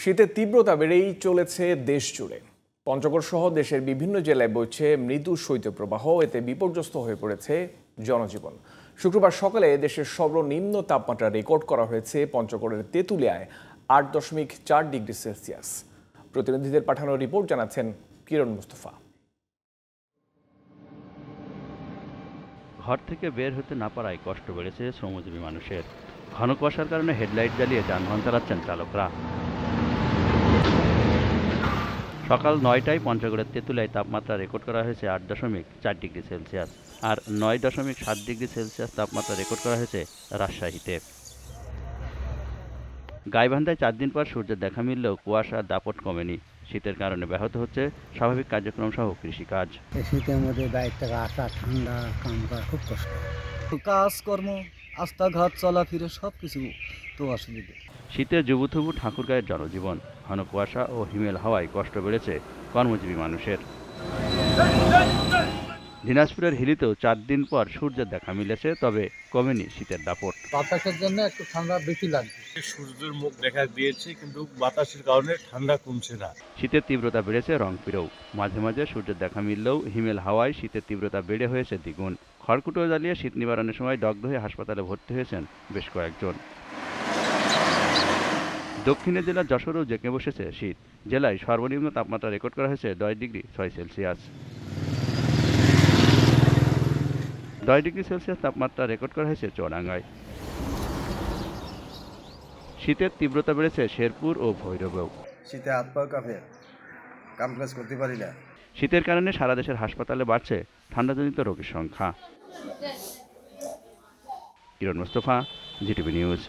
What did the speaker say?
শীতের তীব্রতা বেড়েই চলেছে দেশ জুড়ে। পঞ্চগড় সহ দেশের বিভিন্ন জেলায় বইছে মৃদু শৈত্যপ্রবাহ। এতে বিপর্যস্ত হয়ে পড়েছে জনজীবন। শুক্রবার সকালে দেশের সর্বনিম্ন তাপমাত্রা রেকর্ড করা হয়েছে পঞ্চগড়ের তেঁতুলিয়ায় 8.4 ডিগ্রি সেলসিয়াস। প্রতিনিধিদের পাঠানো রিপোর্ট জানাচ্ছেন কিরণ মুস্তফা। ঘর থেকে বের হতে না পারায় কষ্ট বেড়েছে শ্রমজীবী মানুষের। ঘন কুয়াশার কারণে হেডলাইট জ্বালিয়ে যানবাহন চালাচ্ছেন চালকরা। সকাল 9টায় পঞ্চগড়ের তেঁতুলিয়ায় তাপমাত্রা রেকর্ড করা হয়েছে 8.4 ডিগ্রি সেলসিয়াস, আর 9.7 ডিগ্রি সেলসিয়াস তাপমাত্রা রেকর্ড করা হয়েছে রাজশাহীতে। গাইবান্ধায় 4 দিন পর সূর্যের দেখা মিললেও কুয়াশার দাপট কমেনি। শীতের কারণে ব্যাহত হচ্ছে স্বাভাবিক কার্যক্রম সহ কৃষিকাজ। শীতের মধ্যে বাইরে থেকে আসা, ঠান্ডা, কাম করা খুব কষ্ট। কাজকর্ম, রাস্তাঘাট, চলাফেরা সবকিছু তো অসুবিধা। শীতে জুবুথুবু ঠাকুরগাঁয়ের জনজীবন। ঘন কুয়াশা ও হিমেল হাওয়ায় কষ্ট বেড়েছে কর্মজীবী মানুষের। দিনাজপুরের হিলিতেও 4 দিন পর সূর্যের দেখা মিলেছে, তবে কমেনি শীতের দাপট। বাতাসের জন্য একটু ঠান্ডা বেশি লাগছে। সূর্যের মুখ দেখা দিয়েছে, কিন্তু বাতাসের কারণে ঠান্ডা কমছে না। শীতের তীব্রতা বেড়েছে রংপুরেও। মাঝে মাঝে সূর্যের দেখা মিললেও হিমেল হাওয়ায় শীতের তীব্রতা বেড়ে হয়েছে দ্বিগুণ। খড়কুটো জ্বালিয়ে শীত নিবারণের সময় দগ্ধ হয়ে হাসপাতালে ভর্তি হয়েছেন বেশ কয়েকজন। দক্ষিণের জেলার যশোরেও জেঁকে বসেছে শীত। জেলায় সর্বনিম্ন তাপমাত্রা রেকর্ড করা হয়েছে 10 ডিগ্রি 6 সেলসিয়াস। 10 ডিগ্রি সেলসিয়াস তাপমাত্রা রেকর্ড করা হয়েছে চুয়াডাঙ্গায়। শীতের তীব্রতা বেড়েছে শেরপুর ও ভৈরবেও। শীতে হাত পা কাঁপে, কাম কাজ করতে পারি না। শীতের কারণে সারা দেশের হাসপাতালে বাড়ছে ঠান্ডাজনিত রোগীর সংখ্যা। কিরণ মুস্তফা, জিটিভি নিউজ।